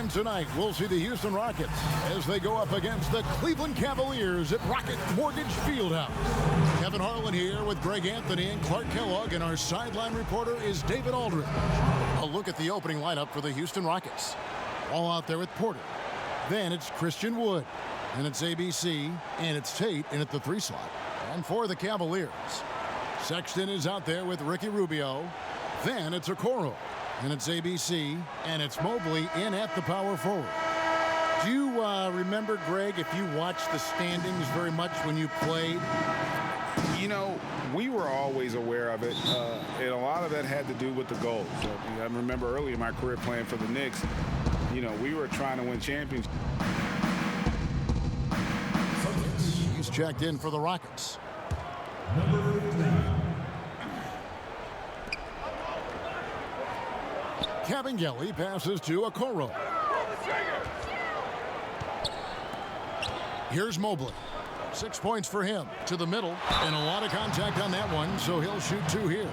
And tonight, we'll see the Houston Rockets as they go up against the Cleveland Cavaliers at Rocket Mortgage Fieldhouse. Kevin Harlan here with Greg Anthony and Clark Kellogg, and our sideline reporter is David Aldridge. A look at the opening lineup for the Houston Rockets. All out there with Porter. Then it's Christian Wood. And it's ABC, and it's Tate in at the 3 slot. And for the Cavaliers, Sexton is out there with Ricky Rubio. Then it's Okoro. And it's ABC, and it's Mobley in at the power forward. Do you remember, Greg, if you watched the standings very much when you played? You know, we were always aware of it, and a lot of that had to do with the goals. I remember early in my career playing for the Knicks, you know, we were trying to win championships. He's checked in for the Rockets. Number 15. Kabengele passes to Okoro. Here's Mobley. 6 points for him. To the middle. And a lot of contact on that one, so he'll shoot 2 here.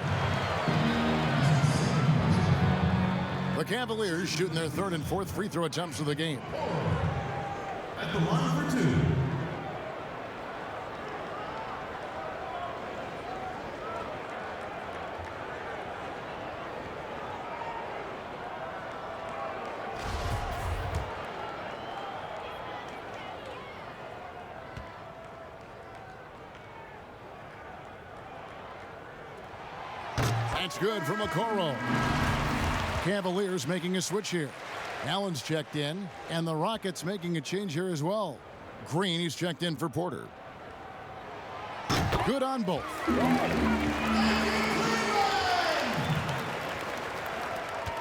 The Cavaliers shooting their 3rd and 4th free throw attempts of the game. At the line for 2. That's good from Okoro. Cavaliers making a switch here. Allen's checked in, and the Rockets making a change here as well. Green, he's checked in for Porter. Good on both.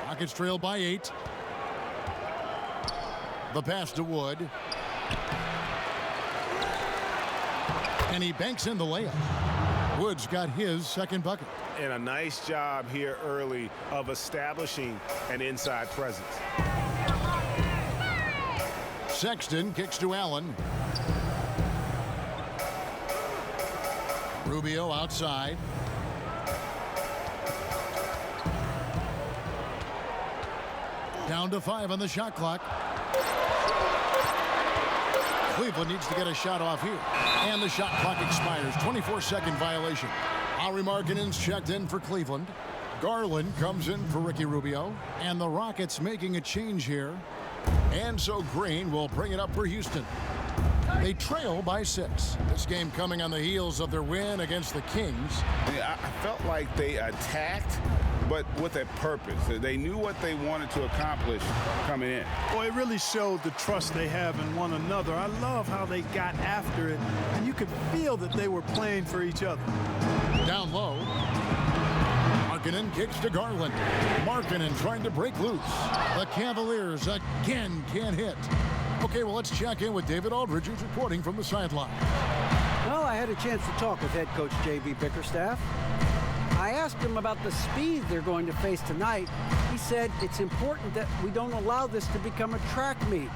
Rockets trail by 8. The pass to Wood. And he banks in the layup. Wood's got his 2nd bucket. And a nice job here early of establishing an inside presence. Sexton kicks to Allen. Rubio outside. Down to 5 on the shot clock. Cleveland needs to get a shot off here. And the shot clock expires. 24-second violation. Lauri Markkanen's checked in for Cleveland. Garland comes in for Ricky Rubio. And the Rockets making a change here. And so Green will bring it up for Houston. They trail by 6. This game coming on the heels of their win against the Kings. I felt like they attacked, but with a purpose. They knew what they wanted to accomplish coming in. Well, it really showed the trust they have in one another. I love how they got after it, and you could feel that they were playing for each other. Down low. Markkanen kicks to Garland. Markkanen trying to break loose. The Cavaliers again can't hit. Okay, well, let's check in with David Aldridge, who's reporting from the sideline. Well, I had a chance to talk with head coach J.B. Bickerstaff. I asked him about the speed they're going to face tonight. He said it's important that we don't allow this to become a track meet.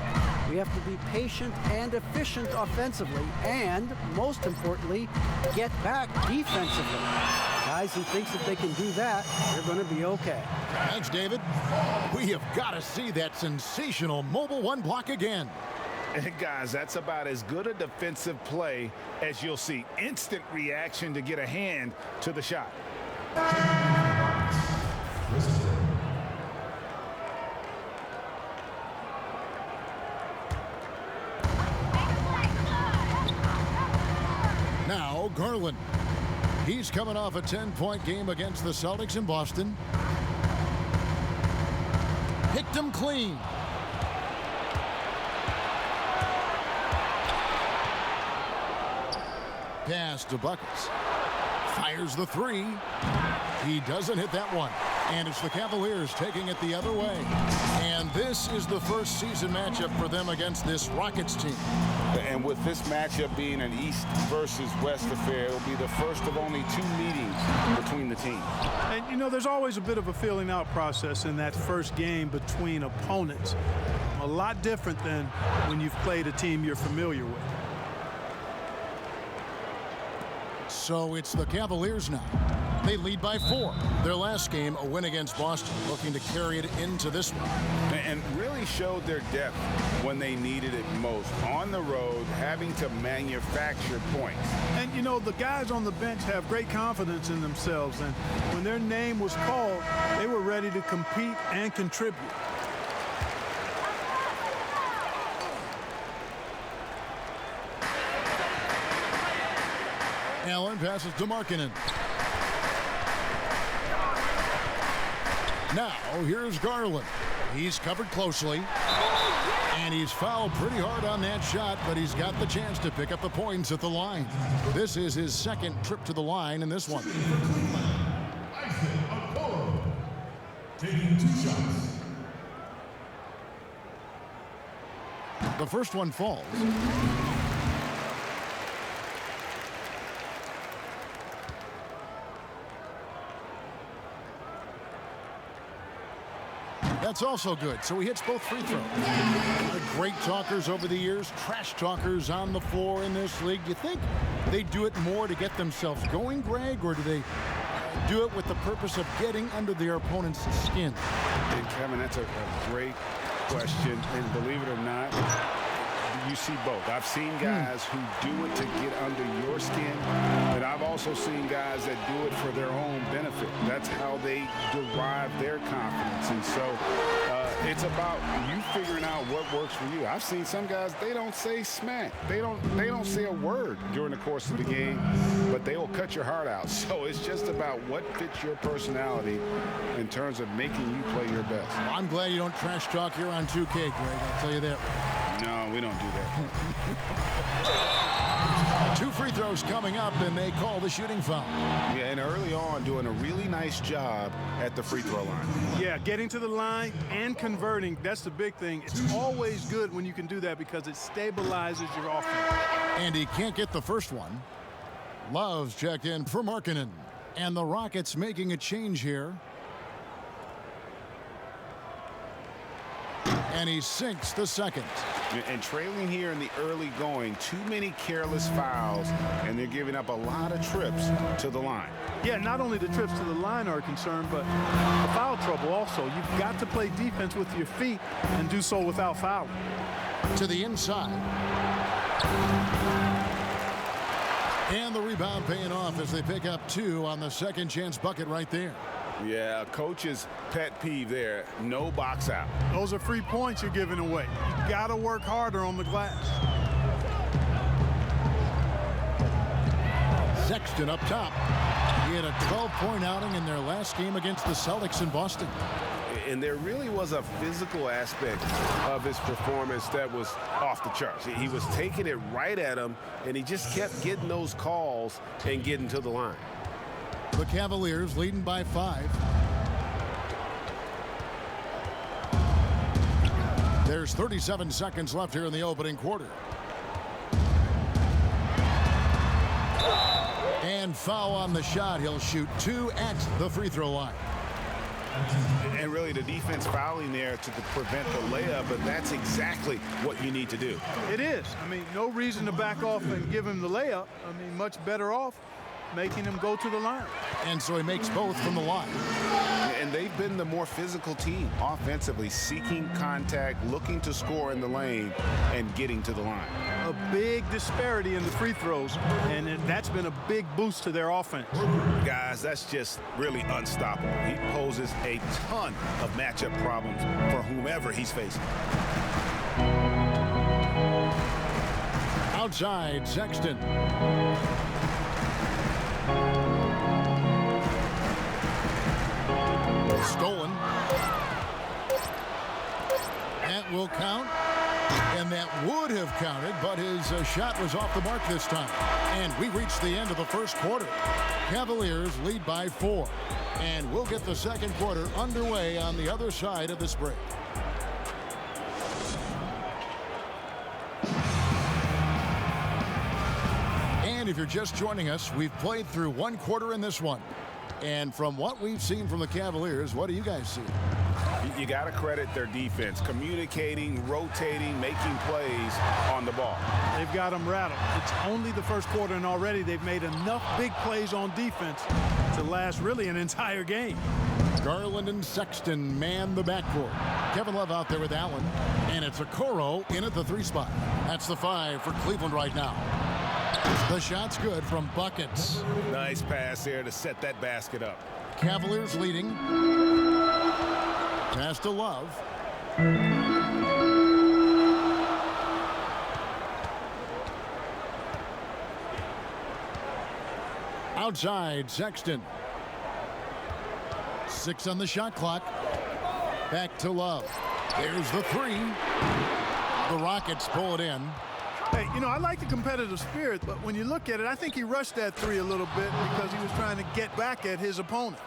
We have to be patient and efficient offensively, and most importantly, get back defensively. Guys who thinks that they can do that, they're going to be okay. Thanks, David. We have got to see that sensational mobile 1 block again. And guys, that's about as good a defensive play as you'll see. Instant reaction to get a hand to the shot. Now Garland. He's coming off a 10-point game against the Celtics in Boston. Picked him clean. Pass to Buckets. Fires the 3. He doesn't hit that one. And it's the Cavaliers taking it the other way. And this is the first season matchup for them against this Rockets team. And with this matchup being an East versus West affair, it'll be the first of only 2 meetings between the teams. And, you know, there's always a bit of a filling out process in that first game between opponents. A lot different than when you've played a team you're familiar with. So it's the Cavaliers now. They lead by 4. Their last game, a win against Boston, looking to carry it into this one. And really showed their depth when they needed it most. On the road, having to manufacture points. And, you know, the guys on the bench have great confidence in themselves. And when their name was called, they were ready to compete and contribute. Allen passes to Markkanen. Now, here's Garland. He's covered closely. And he's fouled pretty hard on that shot, but he's got the chance to pick up the points at the line. This is his second trip to the line in this one. Taking 2 shots. The first one falls. That's also good. So he hits both free throws. The great talkers over the years, trash talkers on the floor in this league. Do you think they do it more to get themselves going, Greg, or do they do it with the purpose of getting under their opponent's skin? And Kevin, that's a great question. And believe it or not, you see both. I've seen guys who do it to get under your skin, but I've also seen guys that do it for their own benefit. That's how they derive their confidence. And so it's about you figuring out what works for you. I've seen some guys, they don't say smack. They don't say a word during the course of the game, but they will cut your heart out. So it's just about what fits your personality in terms of making you play your best. Well, I'm glad you don't trash talk here on 2K, Greg. I'll tell you that. No, we don't do that. 2 free throws coming up, and they call the shooting foul. Yeah, and early on, doing a really nice job at the free throw line. Yeah, getting to the line and converting, that's the big thing. It's always good when you can do that because it stabilizes your offense. And he can't get the first one. Love's checked in for Markkanen. And the Rockets making a change here. And he sinks the second. And trailing here in the early going, too many careless fouls, and they're giving up a lot of trips to the line. Yeah, not only the trips to the line are a concern, but the foul trouble also. You've got to play defense with your feet and do so without fouling. To the inside. And the rebound paying off as they pick up 2 on the second chance bucket right there. Yeah, coach's pet peeve there, no box out. Those are free points you're giving away. You got to work harder on the glass. Sexton up top. He had a 12-point outing in their last game against the Celtics in Boston. And there really was a physical aspect of his performance that was off the charts. He was taking it right at him, and he just kept getting those calls and getting to the line. The Cavaliers leading by 5. There's 37 seconds left here in the opening quarter. And foul on the shot. He'll shoot 2 at the free throw line. And really the defense fouling there to prevent the layup, but that's exactly what you need to do. It is. I mean, no reason to back off and give him the layup. I mean, much better off making him go to the line. And so he makes both from the line. And they've been the more physical team offensively, seeking contact, looking to score in the lane, and getting to the line. A big disparity in the free throws, and that's been a big boost to their offense. Guys, that's just really unstoppable. He poses a ton of matchup problems for whomever he's facing. Outside, Sexton. Stolen. That will count. And that would have counted, but his shot was off the mark this time. And we reached the end of the first quarter. Cavaliers lead by 4. And we'll get the second quarter underway on the other side of this break. And if you're just joining us, we've played through 1 quarter in this one. And from what we've seen from the Cavaliers, what do you guys see? You got to credit their defense, communicating, rotating, making plays on the ball. They've got them rattled. It's only the first quarter, and already they've made enough big plays on defense to to last really an entire game. Garland and Sexton man the backcourt. Kevin Love out there with Allen. And it's Okoro in at the 3 spot. That's the 5 for Cleveland right now. The shot's good from Buckets. Nice pass there to set that basket up. Cavaliers leading. Pass to Love. Outside, Sexton. 6 on the shot clock. Back to Love. There's the 3. The Rockets pull it in. Hey, you know, I like the competitive spirit, but when you look at it, I think he rushed that 3 a little bit because he was trying to get back at his opponent.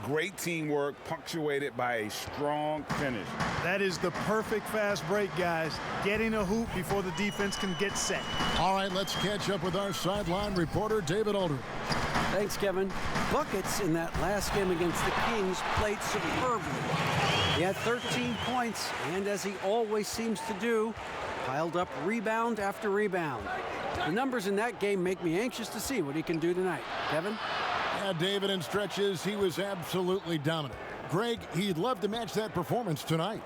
Great teamwork, punctuated by a strong finish. That is the perfect fast break, guys. Getting a hoop before the defense can get set. All right, let's catch up with our sideline reporter, David Aldridge. Thanks, Kevin. Buckets in that last game against the Kings played superbly. He had 13 points, and as he always seems to do, piled up rebound after rebound. The numbers in that game make me anxious to see what he can do tonight. Kevin? Yeah, David, in stretches, he was absolutely dominant. Greg, he'd love to match that performance tonight.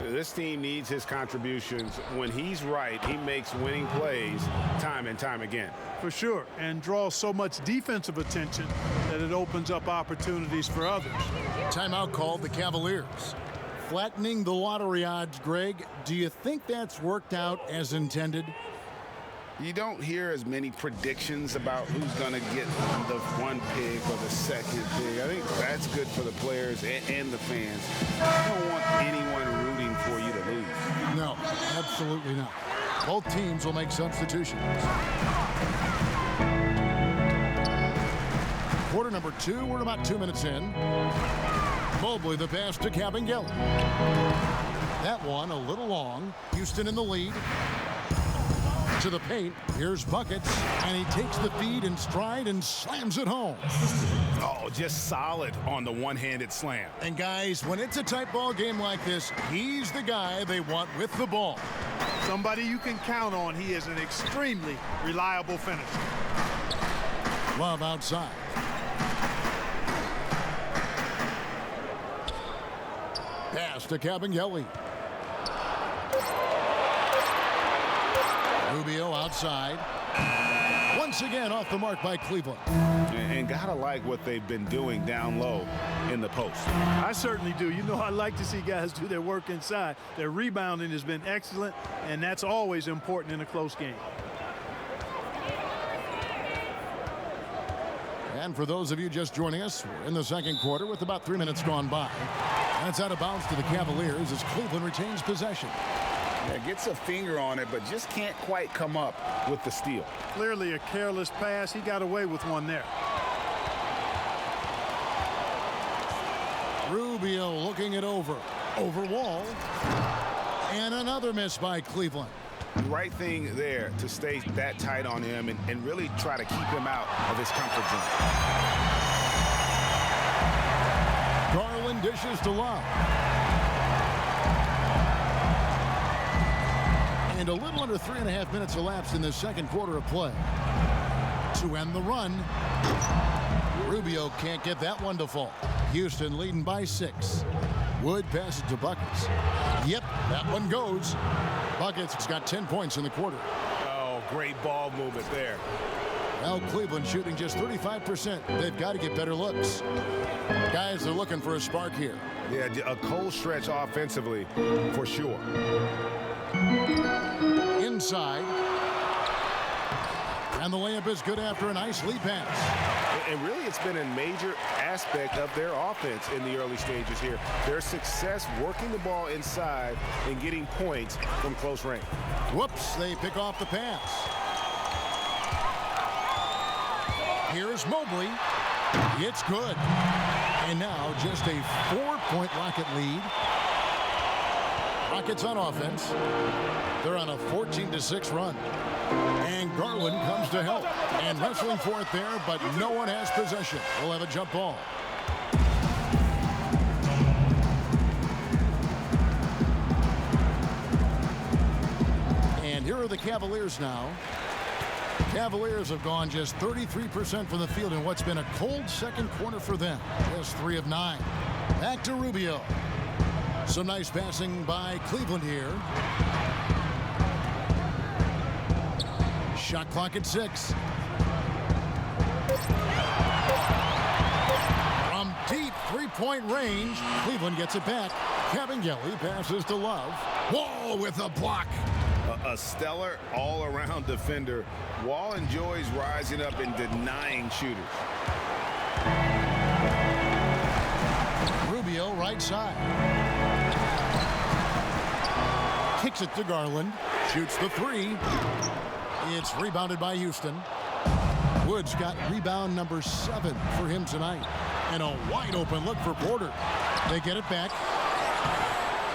This team needs his contributions. When he's right, he makes winning plays time and time again. For sure, and draws so much defensive attention that it opens up opportunities for others. Timeout called the Cavaliers. Flattening the lottery odds, Greg. Do you think that's worked out as intended? You don't hear as many predictions about who's going to get the 1 pick or the 2nd pick. I think that's good for the players and the fans. You don't want anyone rooting for you to lose. No, absolutely not. Both teams will make substitutions. Quarter number 2, we're about 2 minutes in. Mobley the pass to Kabengele. That one a little long. Houston in the lead. To the paint, here's Buckets, and he takes the feed in stride and slams it home. Oh, just solid on the one-handed slam. And guys, when it's a tight ball game like this, he's the guy they want with the ball. Somebody you can count on. He is an extremely reliable finisher. Love outside. Pass to Kabengele. Rubio outside. Once again off the mark by Cleveland. And gotta like what they've been doing down low in the post. I certainly do. You know, I like to see guys do their work inside. Their rebounding has been excellent, and that's always important in a close game. And for those of you just joining us, we're in the second quarter with about 3 minutes gone by. That's out of bounds to the Cavaliers as Cleveland retains possession. Yeah, gets a finger on it, but just can't quite come up with the steal. Clearly a careless pass. He got away with one there. Rubio looking it over. Over wall. And another miss by Cleveland. Right thing there to stay that tight on him and really try to keep him out of his comfort zone. Garland dishes to Love. And a little under 3.5 minutes elapsed in the second quarter of play. To end the run, Rubio can't get that one to fall. Houston leading by 6. Wood passes to Buckets. Yep, that one goes. Buckets has got 10 points in the quarter. Oh, great ball movement there. Well, Cleveland shooting just 35%. They've got to get better looks. Guys are looking for a spark here. Yeah, a cold stretch offensively for sure. Inside. And the layup is good after a nice lead pass. And really, it's been a major aspect of their offense in the early stages here. Their success working the ball inside and getting points from close range. Whoops, they pick off the pass. Here's Mobley. It's good. And now just a 4-point Rocket lead. Rockets on offense. They're on a 14-6 run. And Garland comes to help. And wrestling for it there, but no one has possession. We'll have a jump ball. And here are the Cavaliers now. Cavaliers have gone just 33% from the field in what's been a cold second quarter for them. Just 3 of 9. Back to Rubio. Some nice passing by Cleveland here. Shot clock at 6. From deep three-point range, Cleveland gets it back. Cavangeli passes to Love. Wall with a block. A stellar all-around defender. Wall enjoys rising up and denying shooters. Rubio right side. Kicks it to Garland. Shoots the 3. It's rebounded by Houston. Wood's got rebound number 7 for him tonight. And a wide open look for Porter. They get it back.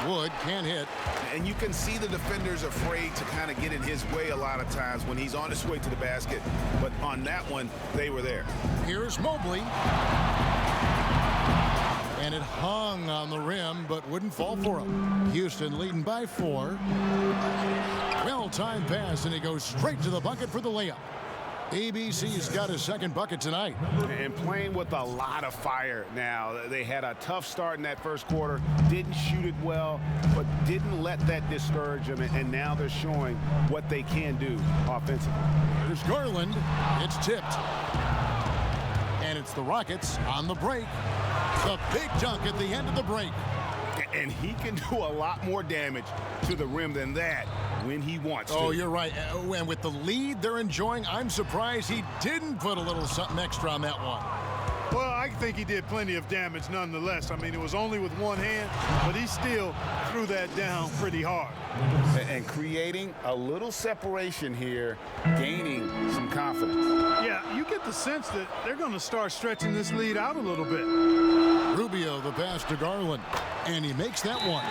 Wood can't hit. And you can see the defenders afraid to kind of get in his way a lot of times when he's on his way to the basket. But on that one, they were there. Here's Mobley. And it hung on the rim, but wouldn't fall for him. Houston leading by 4. Well-timed pass, and he goes straight to the bucket for the layup. ABC's got his second bucket tonight. And playing with a lot of fire now. They had a tough start in that first quarter. Didn't shoot it well, but didn't let that discourage them. And now they're showing what they can do offensively. There's Garland. It's tipped. And it's the Rockets on the break. The big dunk at the end of the break. And he can do a lot more damage to the rim than that when he wants to. Oh, you're right. And with the lead they're enjoying, I'm surprised he didn't put a little something extra on that one. Well, I think he did plenty of damage nonetheless. I mean, it was only with one hand, but he still threw that down pretty hard. And creating a little separation here, gaining some confidence. Yeah, you get the sense that they're going to start stretching this lead out a little bit. Rubio, the pass to Garland, and he makes that one.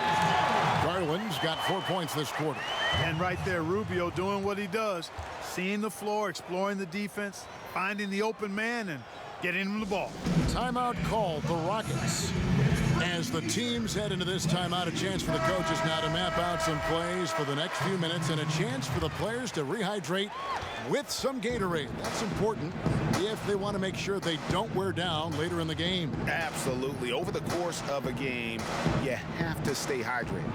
Garland's got 4 points this quarter. And right there, Rubio doing what he does, seeing the floor, exploring the defense, finding the open man, and getting him the ball. Timeout called the Rockets. As the teams head into this timeout, a chance for the coaches now to map out some plays for the next few minutes and a chance for the players to rehydrate with some Gatorade. That's important if they want to make sure they don't wear down later in the game. Absolutely. Over the course of a game, you have to stay hydrated.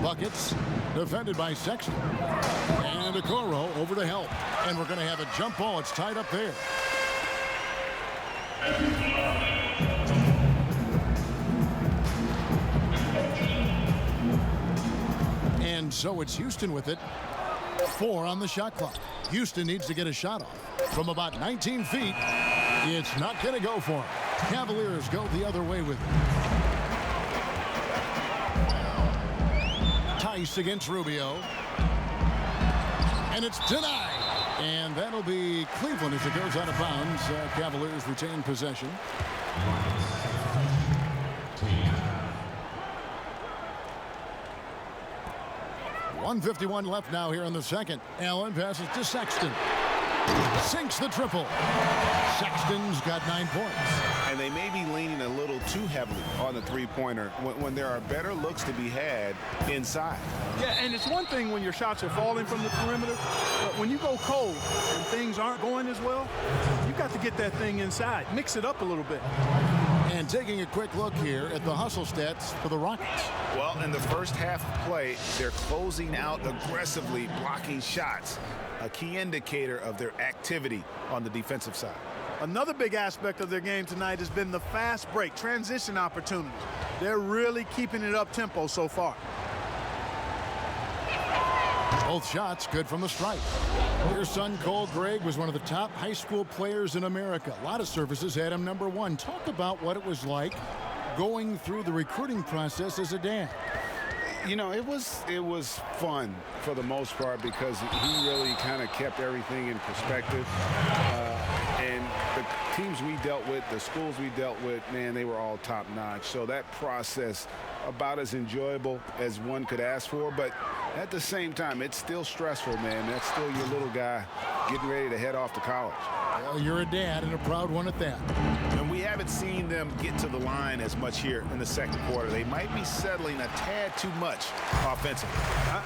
Buckets defended by Sexton. And Okoro over to help. And we're going to have a jump ball. It's tied up there. And so it's Houston with it. 4 on the shot clock. Houston needs to get a shot off. From about 19 feet, it's not going to go for him. Cavaliers go the other way with it. Tice against Rubio. And it's denied. And that'll be Cleveland as it goes out of bounds. Cavaliers retain possession. .151 left now here in the second. Allen passes to Sexton. Sinks the triple. Sexton's got 9 points. And they may be leaning a little too heavily on the three-pointer when there are better looks to be had inside. Yeah, and it's one thing when your shots are falling from the perimeter, but when you go cold and things aren't going as well, you got to get that thing inside. Mix it up a little bit. And taking a quick look here at the hustle stats for the Rockets. Well, in the first half of play, they're closing out aggressively, blocking shots, a key indicator of their activity on the defensive side. Another big aspect of their game tonight has been the fast break, transition opportunities. They're really keeping it up tempo so far. Both shots good from the stripe. Your son, Cole Gregg, was one of the top high school players in America. A lot of services had him number 1. Talk about what it was like going through the recruiting process as a dad. You know, it was fun for the most part because he really kind of kept everything in perspective. And the teams we dealt with, the schools we dealt with, man, they were all top-notch. So that process, about as enjoyable as one could ask for. But at the same time, it's still stressful, man. That's still your little guy getting ready to head off to college. Well, you're a dad and a proud one at that. And we haven't seen them get to the line as much here in the second quarter. They might be settling a tad too much offensively.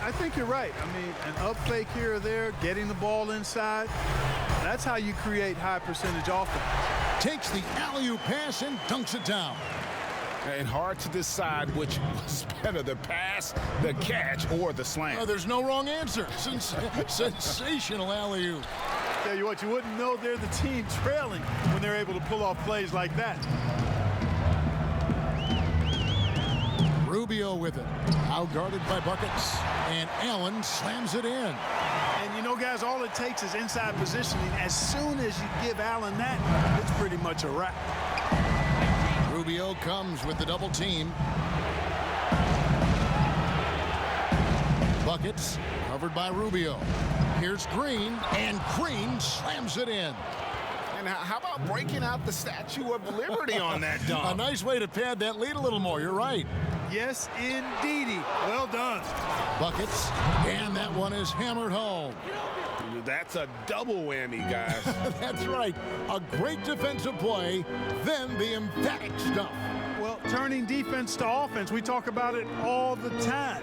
I think you're right. I mean, an up fake here or there, getting the ball inside, that's how you create high percentage offense. Takes the alley-oop pass and dunks it down. And hard to decide which was better, the pass, the catch, or the slam. Oh, there's no wrong answer. Sensational alley-oop. Tell you what, you wouldn't know they're the team trailing when they're able to pull off plays like that. Rubio with it. Out guarded by Buckets. And Allen slams it in. And you know, guys, all it takes is inside positioning. As soon as you give Allen that, it's pretty much a wrap. Rubio comes with the double team. Buckets covered by Rubio. Here's Green, and Green slams it in. And how about breaking out the Statue of Liberty on that dunk? A nice way to pad that lead a little more. You're right. Yes, indeedy. Well done. Buckets, and that one is hammered home. That's a double whammy, guys. That's right. A great defensive play, then the emphatic stuff. Well, turning defense to offense, we talk about it all the time.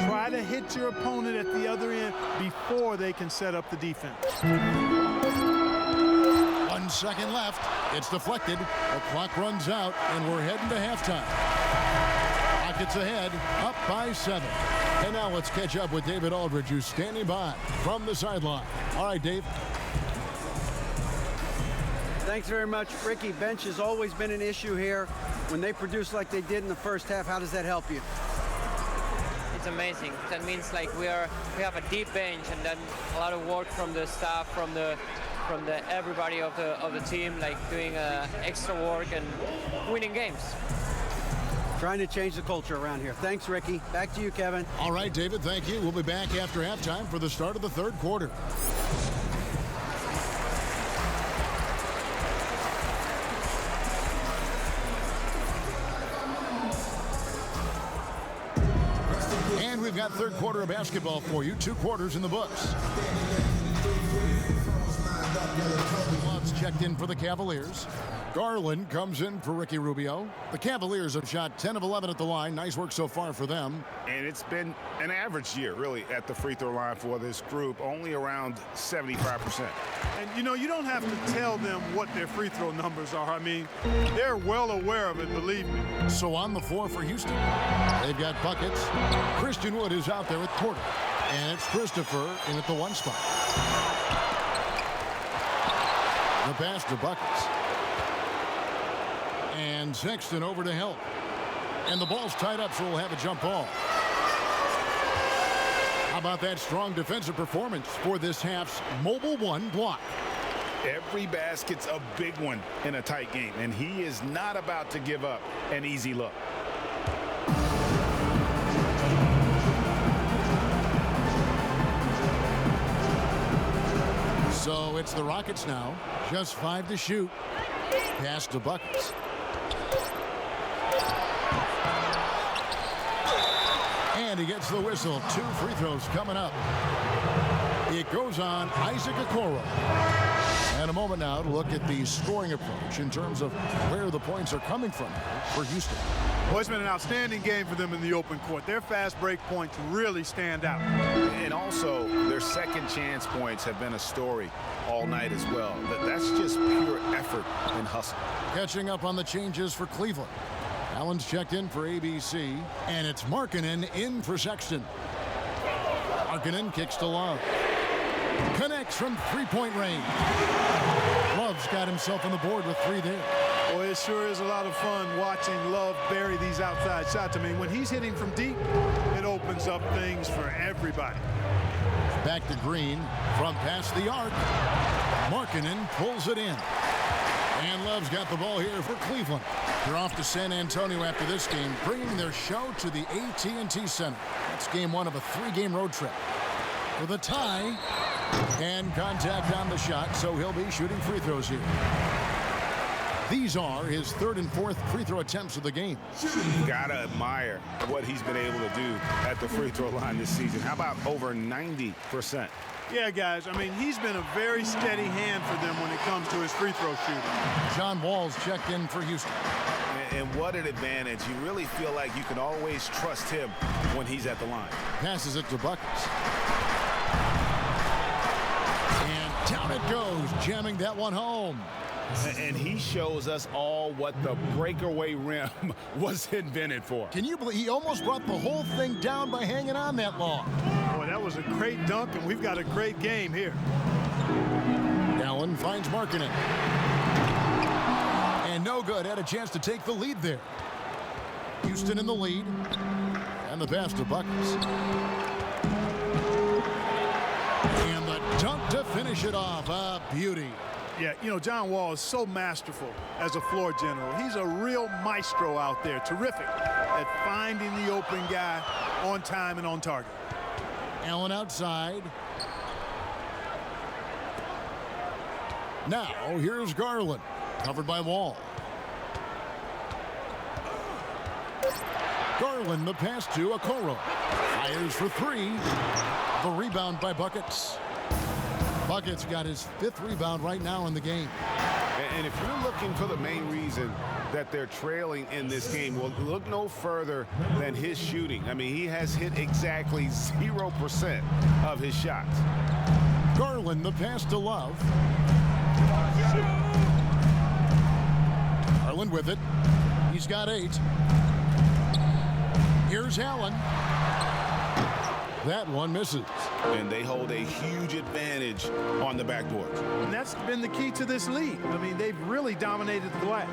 Try to hit your opponent at the other end before they can set up the defense. 1 second left. It's deflected. The clock runs out, and we're heading to halftime. Rockets ahead, up by 7. And now let's catch up with David Aldridge, who's standing by from the sideline. All right, Dave. Thanks very much, Ricky. Bench has always been an issue here. When they produce like they did in the first half, how does that help you? It's amazing. That means like we have a deep bench, and then a lot of work from the staff, from the everybody of the team, like doing extra work and winning games. Trying to change the culture around here. Thanks, Ricky. Back to you, Kevin. All right, David, thank you. We'll be back after halftime for the start of the third quarter. And we've got third quarter of basketball for you. 2 quarters in the books. Love's checked in for the Cavaliers. Garland comes in for Ricky Rubio. The Cavaliers have shot 10 of 11 at the line. Nice work so far for them. And it's been an average year, really, at the free throw line for this group, only around 75%. And, you know, you don't have to tell them what their free throw numbers are. I mean, they're well aware of it, believe me. So on the floor for Houston, they've got Buckets. Christian Wood is out there at Porter. And it's Christopher in at the 1 spot. The pass to Buckets. And Sexton over to help. And the ball's tied up, so we'll have a jump ball. How about that strong defensive performance for this half's mobile 1 block? Every basket's a big one in a tight game, and he is not about to give up an easy look. So it's the Rockets now. Just 5 to shoot. Pass to Buckets. And he gets the whistle. 2 free throws coming up. It goes on Isaac Okoro. And a moment now to look at the scoring approach in terms of where the points are coming from for Houston. Well, it's been an outstanding game for them in the open court. Their fast break points really stand out. And also, their second chance points have been a story all night as well. That's just pure effort and hustle. Catching up on the changes for Cleveland. Allen's checked in for ABC, and it's Markkanen in for Sexton. Markkanen kicks to Love. Connects from three-point range. Love's got himself on the board with 3 there. Boy, it sure is a lot of fun watching Love bury these outside shots. I mean, when he's hitting from deep, it opens up things for everybody. Back to Green from past the arc. Markkanen pulls it in. And Love's got the ball here for Cleveland. They're off to San Antonio after this game, bringing their show to the AT&T Center. That's game 1 of a 3-game road trip. With a tie and contact on the shot, so he'll be shooting free throws here. These are his third and fourth free throw attempts of the game. Gotta admire what he's been able to do at the free throw line this season. How about over 90%? Yeah, guys, I mean, he's been a very steady hand for them when it comes to his free throw shooting. John Wall's checked in for Houston. And what an advantage. You really feel like you can always trust him when he's at the line. Passes it to Buckets. And down it goes, jamming that one home. And he shows us all what the breakaway rim was invented for. Can you believe he almost brought the whole thing down by hanging on that long? Boy, that was a great dunk, and we've got a great game here. Allen finds Markkanen. And no good. Had a chance to take the lead there. Houston in the lead. And the pass to Buckets. And the dunk to finish it off. A beauty. Yeah, you know, John Wall is so masterful as a floor general. He's a real maestro out there. Terrific at finding the open guy on time and on target. Allen outside. Now, here's Garland. Covered by Wall. Garland, the pass to Okoro. Fires for three. The rebound by Buckets. Buckets got his fifth rebound right now in the game. And if you're looking for the main reason that they're trailing in this game, well, look no further than his shooting. I mean, he has hit exactly 0% of his shots. Garland, the pass to Love. Garland with it. He's got 8. Here's Allen. That one misses. And they hold a huge advantage on the backboard. And that's been the key to this lead. I mean, they've really dominated the glass.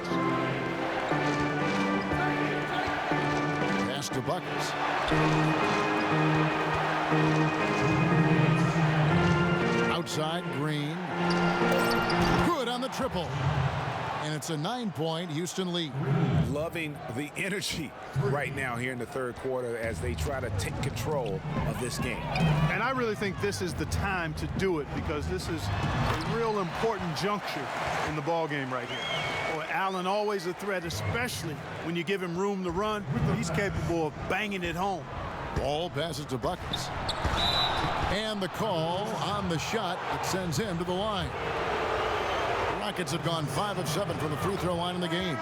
Pass to Buckets. Outside, Green. Good on the triple. And it's a 9-point Houston lead. Loving the energy right now here in the third quarter as they try to take control of this game. And I really think this is the time to do it because this is a real important juncture in the ball game right here. Boy, Allen always a threat, especially when you give him room to run. He's capable of banging it home. Wall passes to Buckets. And the call on the shot that sends him to the line. Rockets have gone 5 of 7 from the free throw line in the game.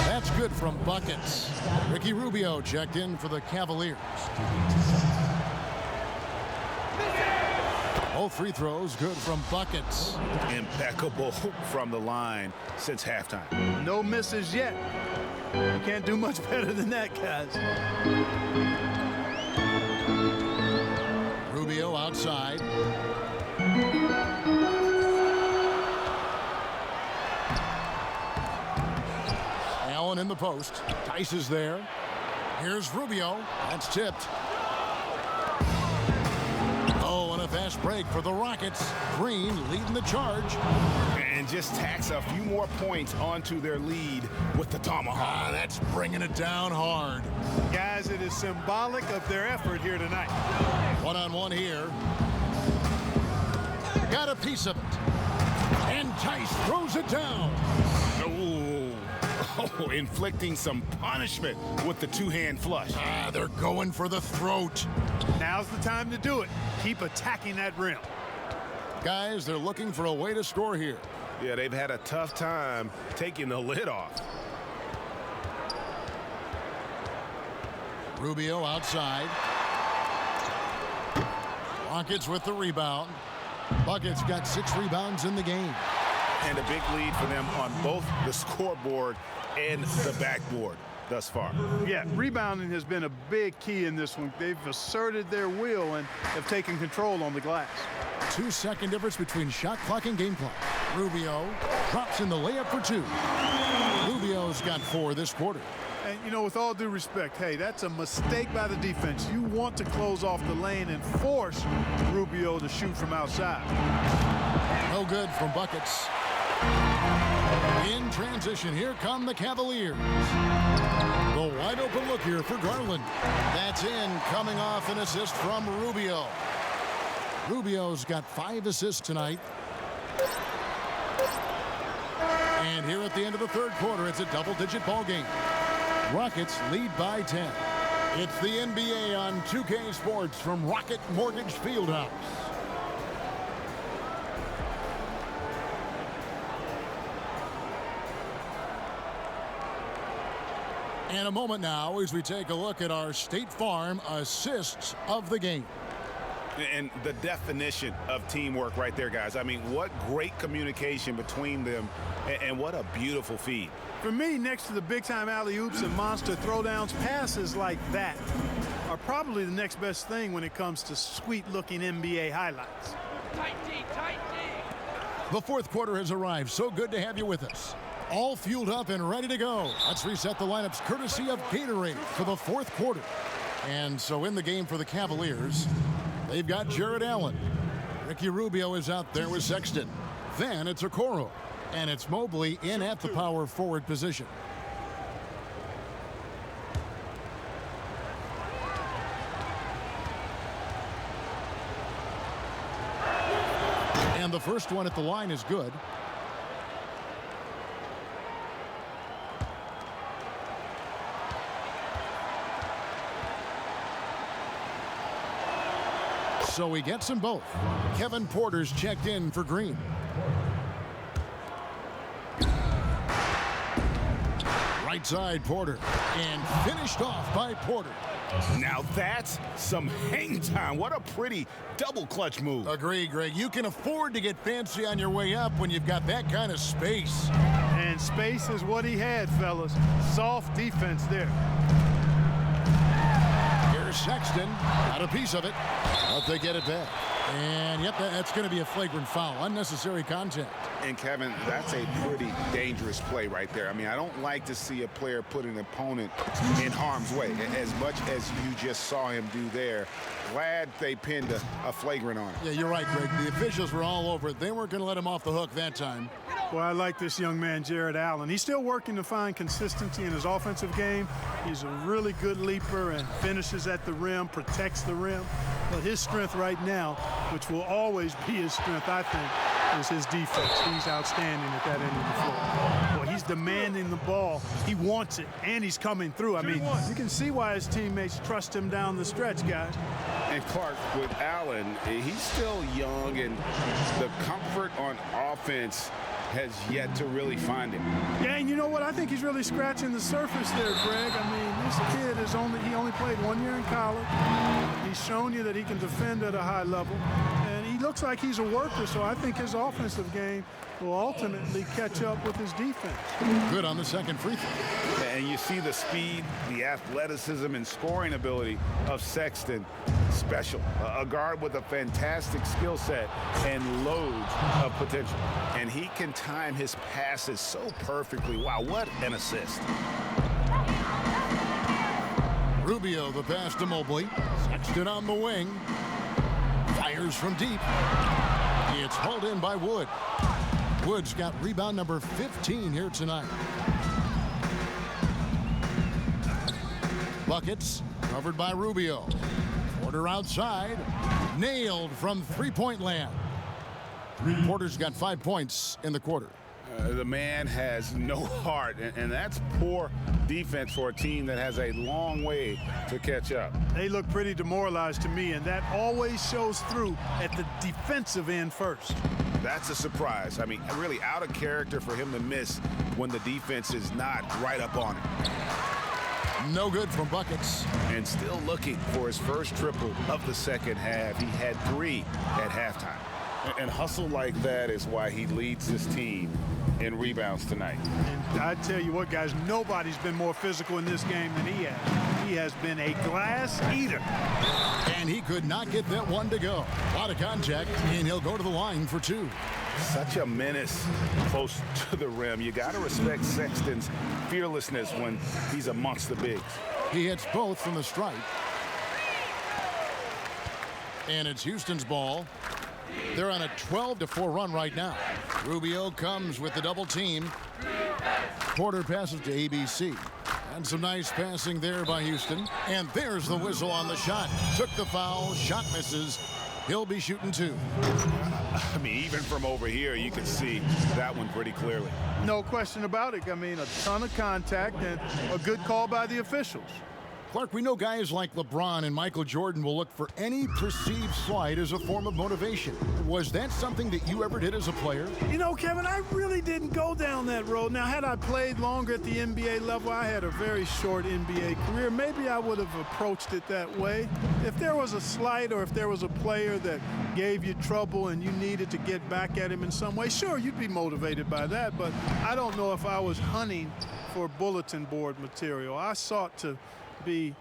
That's good from Buckets. Ricky Rubio checked in for the Cavaliers. Both free throws good from Buckets. Impeccable from the line since halftime. No misses yet. You can't do much better than that, guys. Rubio outside. Allen in the post. Tice is there. Here's Rubio. That's tipped. Oh, and a fast break for the Rockets. Green leading the charge. And just tacks a few more points onto their lead with the tomahawk. That's bringing it down hard. Guys, it is symbolic of their effort here tonight. One-on-one here. Got a piece of it. And Tice throws it down. Oh, inflicting some punishment with the two-hand flush. They're going for the throat. Now's the time to do it. Keep attacking that rim. Guys, they're looking for a way to score here. Yeah, they've had a tough time taking the lid off. Rubio outside. Rockets with the rebound. Buckets got 6 rebounds in the game. And a big lead for them on both the scoreboard and the backboard thus far. Yeah, rebounding has been a big key in this one. They've asserted their will and have taken control on the glass. 2-second difference between shot clock and game clock. Rubio drops in the layup for 2. Rubio's got 4 this quarter. And, you know, with all due respect, hey, that's a mistake by the defense. You want to close off the lane and force Rubio to shoot from outside. No good from Buckets. In transition, here come the Cavaliers. The wide open look here for Garland. That's in, coming off an assist from Rubio. Rubio's got 5 assists tonight. And here at the end of the third quarter, it's a double-digit ball game. Rockets lead by 10. It's the NBA on 2K Sports from Rocket Mortgage Fieldhouse. And a moment now as we take a look at our State Farm assists of the game. And the definition of teamwork right there, guys. I mean, what great communication between them, and what a beautiful feed. For me, next to the big-time alley-oops and monster throwdowns, passes like that are probably the next best thing when it comes to sweet-looking NBA highlights. Tight D, tight D. The fourth quarter has arrived. So good to have you with us. All fueled up and ready to go. Let's reset the lineups courtesy of Gatorade for the fourth quarter. And so in the game for the Cavaliers, they've got Jared Allen. Ricky Rubio is out there with Sexton. Then it's Okoro. And it's Mobley in at the power forward position. And the first one at the line is good. So he gets them both. Kevin Porter's checked in for Green. Right side Porter, and finished off by Porter. Now that's some hang time. What a pretty double clutch move. Agree, Greg. You can afford to get fancy on your way up when you've got that kind of space. And space is what he had, fellas. Soft defense there. Here's Sexton, got a piece of it, but they get it back. And yep, that's going to be a flagrant foul, unnecessary contact. And Kevin, that's a pretty dangerous play right there. I mean, I don't like to see a player put an opponent in harm's way as much as you just saw him do there. Glad they pinned a flagrant on him. Yeah, you're right, Greg. The officials were all over it. They weren't going to let him off the hook that time. Well, I like this young man, Jared Allen. He's still working to find consistency in his offensive game. He's a really good leaper and finishes at the rim, protects the rim. But his strength right now, which will always be his strength, I think, is his defense. He's outstanding at that end of the floor. Well, he's demanding the ball. He wants it, and he's coming through. I mean, you can see why his teammates trust him down the stretch, guys. And Clark, with Allen, he's still young, and the comfort on offense has yet to really find him. Yeah, and you know what? I think he's really scratching the surface there, Greg. I mean, this kid is only played 1 year in college. He's shown you that he can defend at a high level, and he looks like he's a worker, so I think his offensive game will ultimately catch up with his defense. Good on the second free throw. And you see the speed, the athleticism, and scoring ability of Sexton. Special. A guard with a fantastic skill set and loads of potential. And he can time his passes so perfectly. Wow, what an assist. Rubio, the pass to Mobley. Sexton on the wing. Fires from deep. It's hauled in by Wood. Wood's got rebound number 15 here tonight. Buckets covered by Rubio. Porter outside. Nailed from three-point land. Porter's got 5 points in the quarter. The man has no heart, and that's poor defense for a team that has a long way to catch up. They look pretty demoralized to me, and that always shows through at the defensive end first. That's a surprise. I mean, really out of character for him to miss when the defense is not right up on him. No good from Buckets. And still looking for his first triple of the second half. He had 3 at halftime. And hustle like that is why he leads his team in rebounds tonight. And I tell you what, guys, nobody's been more physical in this game than he has. He has been a glass eater. And he could not get that one to go. A lot of contact, and he'll go to the line for 2. Such a menace close to the rim. You got to respect Sexton's fearlessness when he's amongst the bigs. He hits both from the stripe. And it's Houston's ball. They're on a 12-4 run right now. Rubio comes with the double team. Porter passes to ABC. And some nice passing there by Houston. And there's the whistle on the shot. Took the foul. Shot misses. He'll be shooting 2. I mean, even from over here, you can see that one pretty clearly. No question about it. I mean, a ton of contact and a good call by the officials. Clark, we know guys like LeBron and Michael Jordan will look for any perceived slight as a form of motivation. Was that something that you ever did as a player? You know, Kevin, I really didn't go down that road. Now, had I played longer at the NBA level, I had a very short NBA career, maybe I would have approached it that way. If there was a slight or if there was a player that gave you trouble and you needed to get back at him in some way, sure, you'd be motivated by that, but I don't know if I was hunting for bulletin board material. I sought to be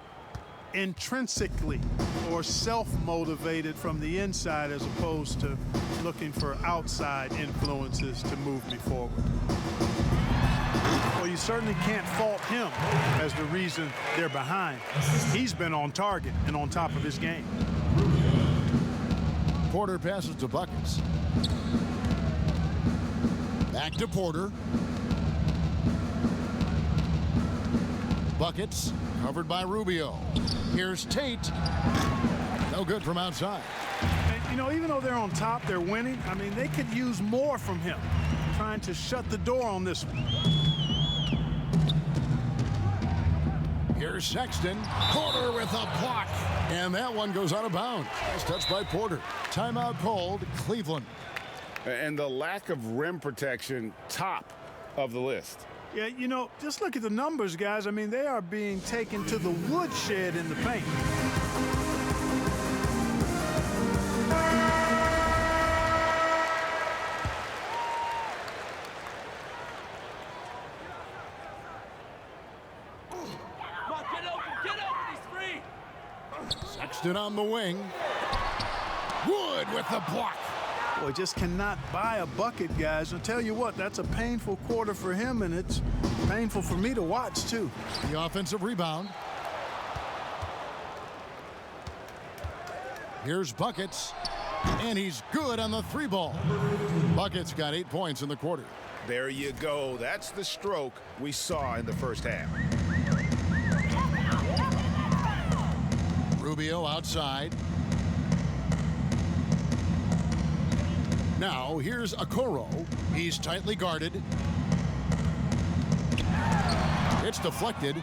intrinsically or self-motivated from the inside as opposed to looking for outside influences to move me forward. Well, you certainly can't fault him as the reason they're behind. He's been on target and on top of his game. Porter passes to Buckets. Back to Porter. Buckets covered by Rubio. Here's Tate. No good from outside. And, you know, even though they're on top, they're winning. I mean, they could use more from him. Trying to shut the door on this one. Here's Sexton. Porter with a block. And that one goes out of bounds. Nice touch by Porter. Timeout called, Cleveland. And the lack of rim protection, top of the list. Yeah, you know, just look at the numbers, guys. I mean, they are being taken to the woodshed in the paint. Sexton on the wing. Wood with the block. Boy, just cannot buy a bucket, guys. I'll tell you what, that's a painful quarter for him, and it's painful for me to watch, too. The offensive rebound. Here's Buckets, and he's good on the 3-ball. Buckets got 8 points in the quarter. There you go. That's the stroke we saw in the first half. Rubio outside. Now, here's Okoro. He's tightly guarded. It's deflected.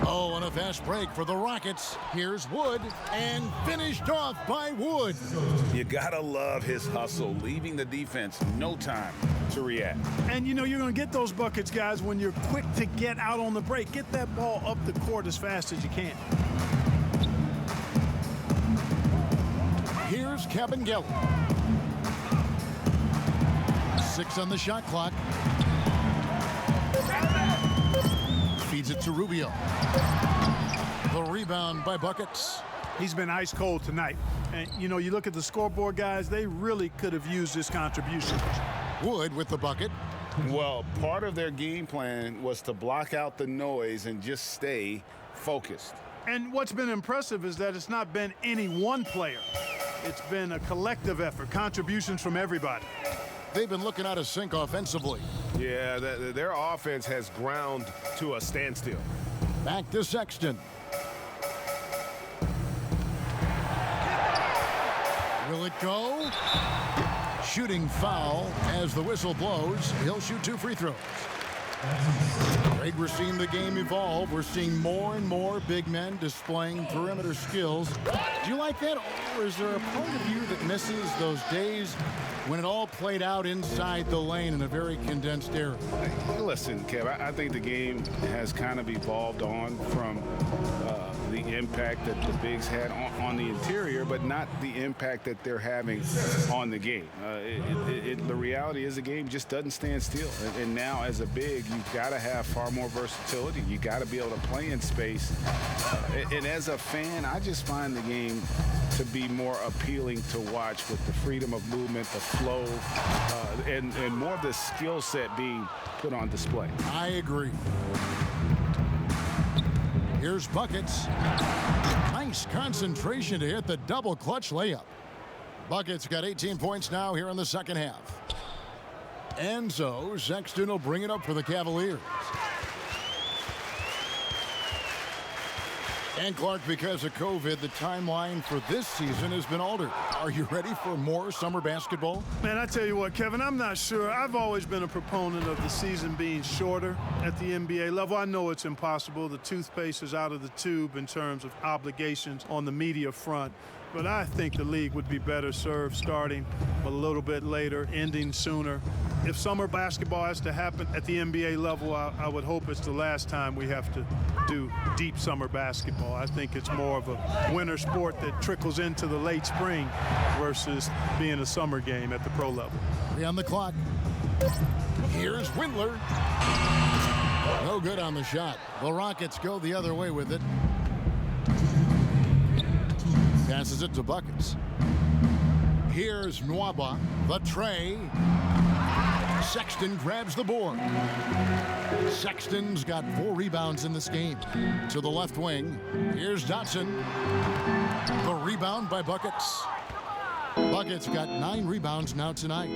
Oh, and a fast break for the Rockets. Here's Wood, and finished off by Wood. You gotta love his hustle, leaving the defense no time to react. And, you know, you're going to get those buckets, guys, when you're quick to get out on the break. Get that ball up the court as fast as you can. Here's Kevin Geller. 6 on the shot clock. Feeds it to Rubio. The rebound by Buckets. He's been ice cold tonight. And, you know, you look at the scoreboard, guys, they really could have used this contribution. Wood with the bucket. Well, part of their game plan was to block out the noise and just stay focused. And what's been impressive is that it's not been any one player. It's been a collective effort, contributions from everybody. They've been looking out of sync offensively. Yeah, their offense has ground to a standstill. Back to Sexton. Will it go? Shooting foul as the whistle blows. He'll shoot 2 free throws. Greg, we're seeing the game evolve. We're seeing more and more big men displaying perimeter skills. Do you like that? Or is there a part of you that misses those days when it all played out inside the lane in a very condensed area? Listen, Kev, I think the game has kind of evolved on from the impact that the bigs had on the interior, but not the impact that they're having on the game. The reality is the game just doesn't stand still. And now as a big, you've got to have far more versatility. You got to be able to play in space. And as a fan, I just find the game to be more appealing to watch with the freedom of movement, the flow, and more of the skill set being put on display. I agree. Here's Buckets. Nice concentration to hit the double clutch layup. Buckets got 18 points now here in the second half. And so Sexton will bring it up for the Cavaliers. And Clark, because of COVID, the timeline for this season has been altered. Are you ready for more summer basketball? Man, I tell you what, Kevin, I'm not sure. I've always been a proponent of the season being shorter at the NBA level. I know it's impossible. The toothpaste is out of the tube in terms of obligations on the media front. But I think the league would be better served starting a little bit later, ending sooner. If summer basketball has to happen at the NBA level, I would hope it's the last time we have to do deep summer basketball. I think it's more of a winter sport that trickles into the late spring versus being a summer game at the pro level. 3 on the clock. Here's Windler. No good on the shot. The Rockets go the other way with it. Passes it to Buckets. Here's Nwaba. The tray. Sexton grabs the board. Sexton's got 4 rebounds in this game. To the left wing. Here's Dotson. The rebound by Buckets. Buckets got 9 rebounds now tonight.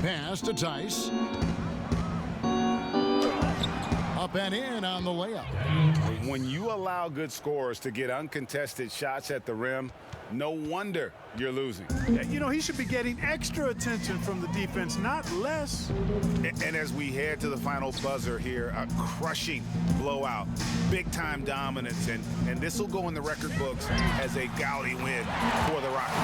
Pass to Tice. Up and in on the layup. When you allow good scorers to get uncontested shots at the rim, no wonder you're losing. You know, he should be getting extra attention from the defense, not less. And as we head to the final buzzer here, a crushing blowout, big-time dominance, and this will go in the record books as a gaudy win for the Rockets.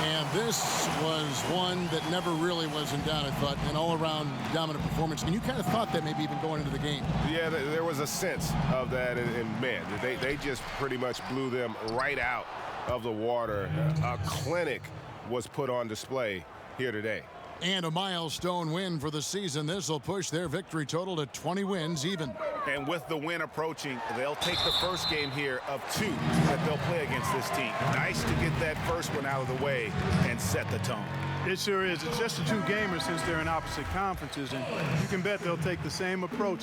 And this was one that never really was in doubt, I thought, an all-around dominant performance. And you kind of thought that maybe even going into the game. Yeah, there was a sense of that, and man, they just pretty much blew them right out of the water. A clinic was put on display here today. And a milestone win for the season. This will push their victory total to 20 wins even. And with the win approaching, they'll take the first game here of 2 that they'll play against this team. Nice to get that first one out of the way and set the tone. It sure is. It's just a 2-gamer since they're in opposite conferences, and you can bet they'll take the same approach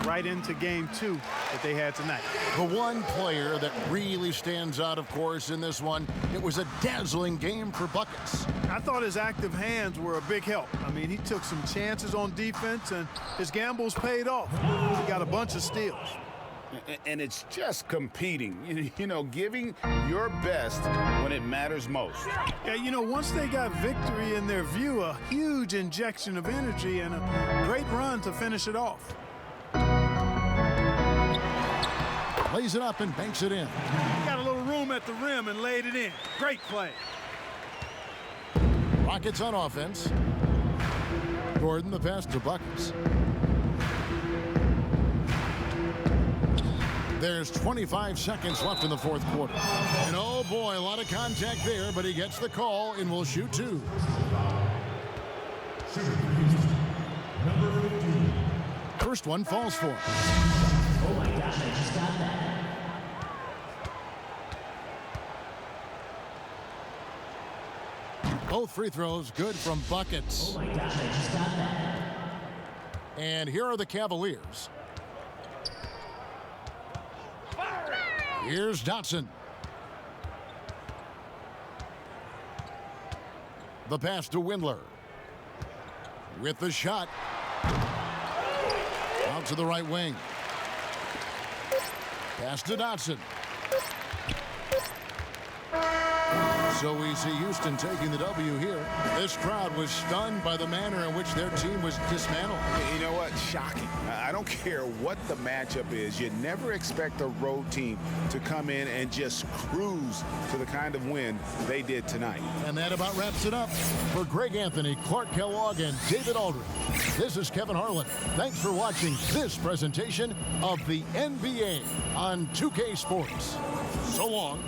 right into game 2 that they had tonight. The one player that really stands out, of course, in this one, it was a dazzling game for Buckets. I thought his active hands were a big help. I mean, he took some chances on defense, and his gambles paid off. He got a bunch of steals. And it's just competing, you know, giving your best when it matters most. Yeah, you know, once they got victory in their view, a huge injection of energy and a great run to finish it off. Lays it up and banks it in. Got a little room at the rim and laid it in. Great play. Rockets on offense. Gordon the pass to Buckets. There's 25 seconds left in the fourth quarter. And oh boy, a lot of contact there, but he gets the call and will shoot 2. First one falls for him. Oh my gosh, I just got that. Both free throws good from Buckets. Oh my gosh, I just got that. And here are the Cavaliers. Here's Dotson. The pass to Windler. With the shot. Out to the right wing. Pass to Dotson. So we see Houston taking the W here. This crowd was stunned by the manner in which their team was dismantled. You know what? Shocking. I don't care what the matchup is. You never expect a road team to come in and just cruise to the kind of win they did tonight. And that about wraps it up. For Greg Anthony, Clark Kellogg, and David Aldridge, this is Kevin Harlan. Thanks for watching this presentation of the NBA on 2K Sports. So long.